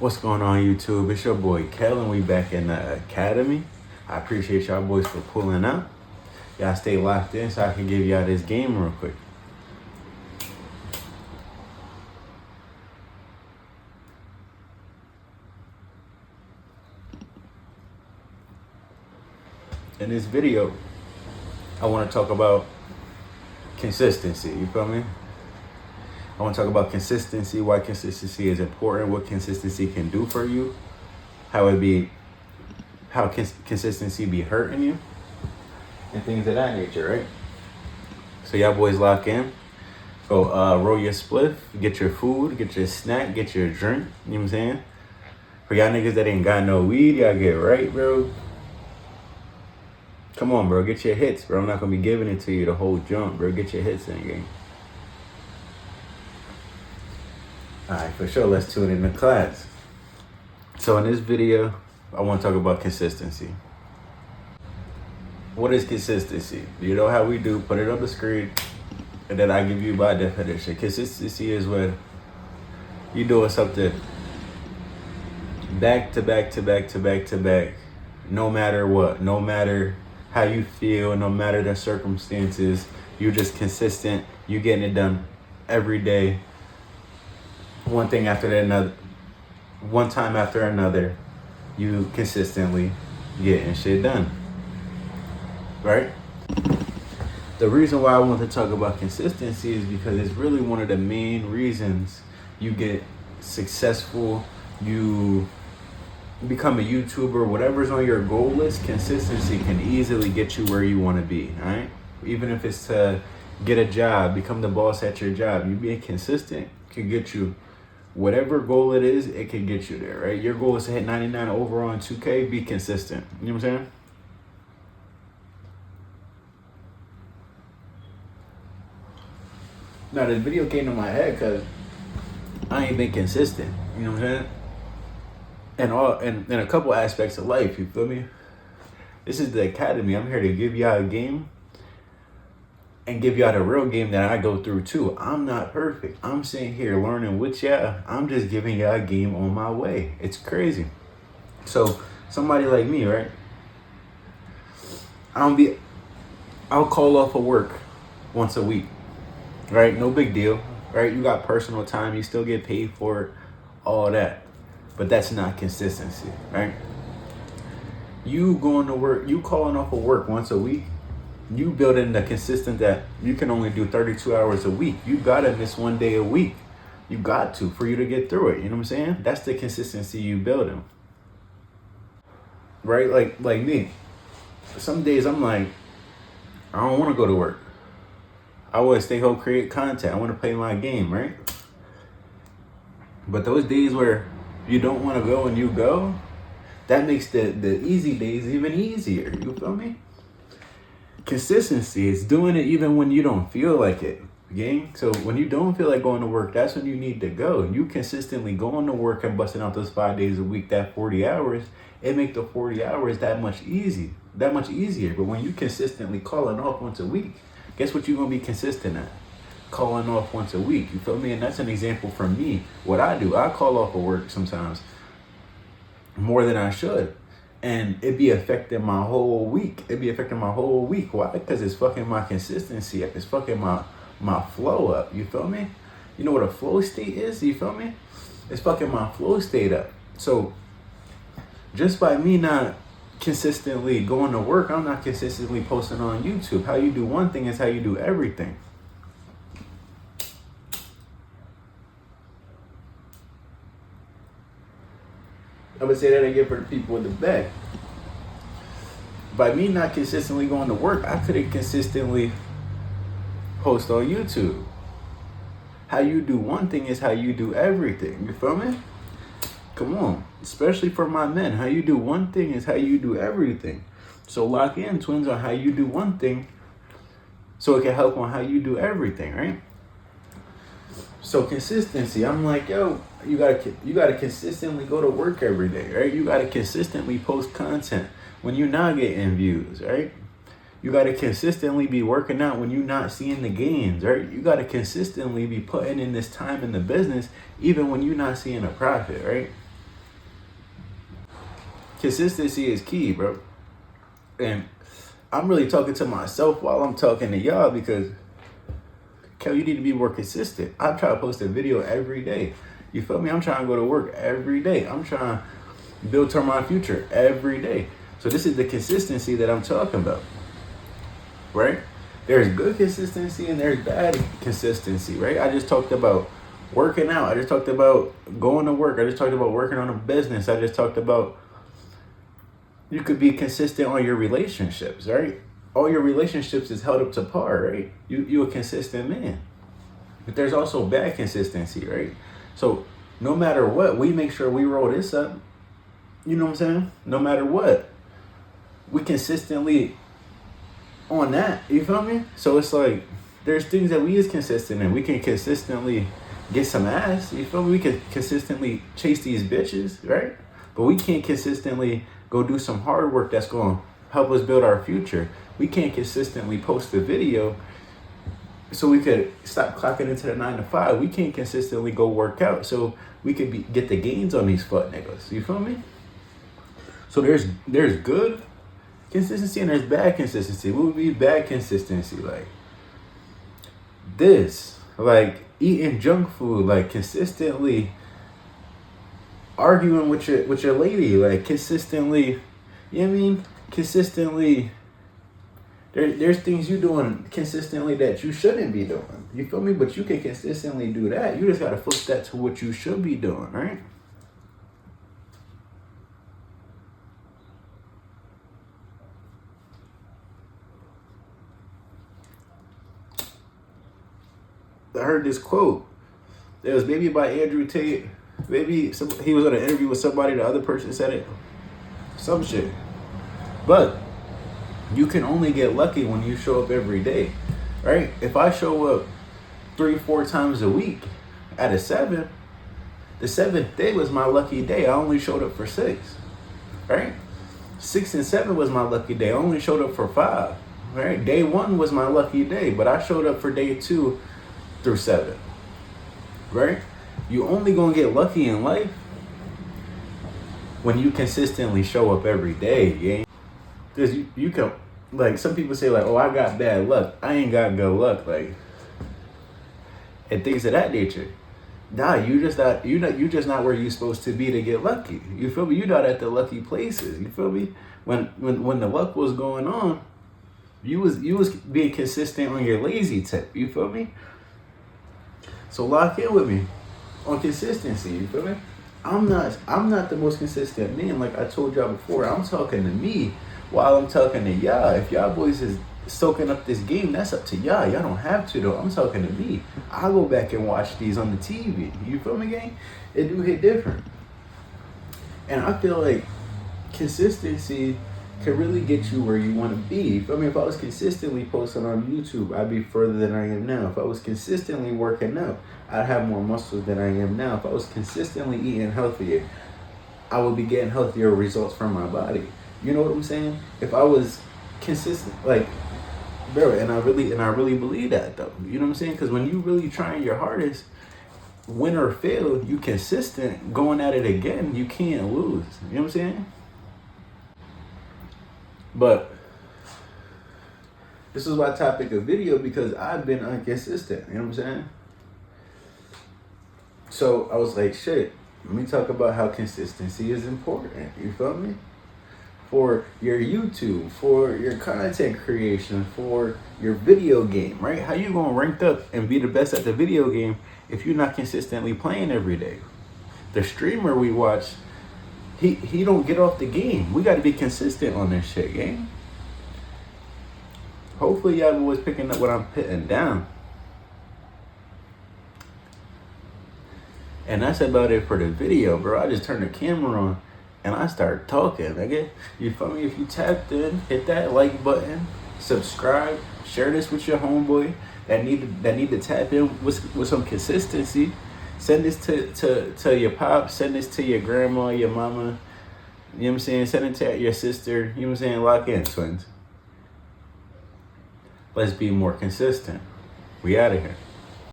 What's going on, YouTube? It's your boy Kellen. We back in the academy. I appreciate y'all boys for pulling up. Y'all stay locked in so I can give y'all this game real quick. In this video, I want to talk about consistency. You feel me? I want to talk about consistency, why consistency is important, what consistency can do for you, how consistency be hurting you, and things of that nature, right? So y'all boys lock in. Go roll your spliff, get your food, get your snack, get your drink. You know what I'm saying? For y'all niggas that ain't got no weed, y'all get right, bro. Come on, bro. Get your hits, bro. I'm not going to be giving it to you the whole jump, bro. Get your hits in, gang. Alright, for sure. Let's tune in to class. So in this video, I want to talk about consistency. What is consistency? You know how we do. Put it on the screen, and then I give you my definition. Consistency is when you doing something back to back to back to back to back, no matter what, no matter how you feel, no matter the circumstances. You're just consistent. You getting it done every day. One thing after another, one time after another, you consistently getting shit done, right? The reason why I want to talk about consistency is because it's really one of the main reasons you get successful, you become a YouTuber, whatever's on your goal list. Consistency can easily get you where you want to be, all right? Even if it's to get a job, become the boss at your job, you being consistent can get you whatever goal it is. It can get you there, right? Your goal is to hit 99 overall in 2K. Be consistent. You know what I'm saying? Now, this video came to my head because I ain't been consistent. You know what I'm saying? And in a couple aspects of life, you feel me? This is the academy. I'm here to give y'all a game and give y'all the real game that I go through too. I'm not perfect. I'm sitting here learning with y'all. I'm just giving y'all a game on my way. It's crazy. So somebody like me, right? I'll call off of work once a week, right? No big deal, right? You got personal time. You still get paid for it, all that. But that's not consistency, right? You going to work, you calling off of work once a week, you building the consistent that you can only do 32 hours a week. You gotta miss one day a week. You got to, for you to get through it. You know what I'm saying? That's the consistency you building. Right? Like me. Some days I'm like, I don't want to go to work. I want to stay home, create content. I want to play my game, right? But those days where you don't want to go and you go, that makes the easy days even easier. You feel me? Consistency is doing it even when you don't feel like it, gang. So when you don't feel like going to work, that's when you need to go. You consistently going to work and busting out those 5 days a week, that 40 hours, it make the 40 hours that much easier. But when you consistently calling off once a week, guess what you're going to be consistent at? Calling off once a week. You feel me? And that's an example from me. What I do, I call off of work sometimes more than I should. And it be affecting my whole week. Why? Because it's fucking my consistency up. It's fucking my flow up. You feel me? You know what a flow state is? You feel me? It's fucking my flow state up. So just by me not consistently going to work, I'm not consistently posting on YouTube. How you do one thing is how you do everything. I'm gonna say that again for the people in the back. By me not consistently going to work, I couldn't consistently post on YouTube. How you do one thing is how you do everything. You feel me? Come on. Especially for my men. How you do one thing is how you do everything. So lock in, twins, on how you do one thing so it can help on how you do everything, right? So consistency, I'm like, yo, you gotta consistently go to work every day, right? You gotta consistently post content when you're not getting views, right? You gotta consistently be working out when you're not seeing the gains, right? You gotta consistently be putting in this time in the business even when you're not seeing a profit, right? Consistency is key, bro. And I'm really talking to myself while I'm talking to y'all because, Kel, you need to be more consistent. I try to post a video every day. You feel me? I'm trying to go to work every day. I'm trying to build toward my future every day. So this is the consistency that I'm talking about, right? There's good consistency and there's bad consistency, right? I just talked about working out. I just talked about going to work. I just talked about working on a business. I just talked about you could be consistent on your relationships, right? All your relationships is held up to par, right? You a consistent man. But there's also bad consistency, right? So no matter what, we make sure we roll this up. You know what I'm saying? No matter what, we consistently on that. You feel me? So it's like there's things that we is consistent in. We can consistently get some ass. You feel me? We can consistently chase these bitches, right? But we can't consistently go do some hard work that's going to help us build our future. We can't consistently post a video so we could stop clocking into the 9 to 5. We can't consistently go work out so we could get the gains on these fuck niggas. You feel me? So there's good consistency and there's bad consistency. What would be bad consistency? Like this, like eating junk food, like consistently arguing with your lady, like consistently, you know what I mean? Consistently, there's things you doing consistently that you shouldn't be doing. You feel me? But you can consistently do that. You just gotta flip that to what you should be doing, right? I heard this quote. It was maybe by Andrew Tate. Maybe he was on an interview with somebody. The other person said it. Some shit. But you can only get lucky when you show up every day, right? If I show up 3-4 times a week out of 7, the 7th day was my lucky day. I only showed up for 6, right? 6 and 7 was my lucky day. I only showed up for 5, right? Day 1 was my lucky day, but I showed up for day 2 through 7, right? You only gonna get lucky in life when you consistently show up every day, yeah? Because you can, like, some people say, like, oh, I got bad luck. I ain't got good luck, like, and things of that nature. Nah, you just not where you supposed to be to get lucky. You feel me? You not at the lucky places. You feel me? When the luck was going on, you was being consistent on your lazy tip. You feel me? So lock in with me on consistency. You feel me? I'm not the most consistent man, like I told y'all before. I'm talking to me while I'm talking to y'all. If y'all boys is soaking up this game, that's up to y'all. Y'all don't have to though. I'm talking to me. I'll go back and watch these on the TV. You feel me, gang? It do hit different. And I feel like consistency can really get you where you want to be. I mean, if I was consistently posting on YouTube, I'd be further than I am now. If I was consistently working out, I'd have more muscles than I am now. If I was consistently eating healthier, I would be getting healthier results from my body. You know what I'm saying? If I was consistent, like, bro, and I really believe that though. You know what I'm saying? Because when you really trying your hardest, win or fail, you consistent, going at it again, you can't lose. You know what I'm saying? But this is my topic of video because I've been inconsistent. You know what I'm saying? So I was like, shit, let me talk about how consistency is important. You feel me? For your YouTube, for your content creation, for your video game, right? How you gonna rank up and be the best at the video game if you're not consistently playing every day? The streamer we watch, he don't get off the game. We got to be consistent on this shit, gang. Hopefully y'all was picking up what I'm putting down. And that's about it for the video, bro. I just turned the camera on and I start talking, nigga. You feel me? If you tapped in, hit that like button, subscribe, share this with your homeboy that need to tap in with some consistency. Send this to your pop, send this to your grandma, your mama, you know what I'm saying? Send it to your sister, you know what I'm saying? Lock in, twins. Let's be more consistent. We out of here.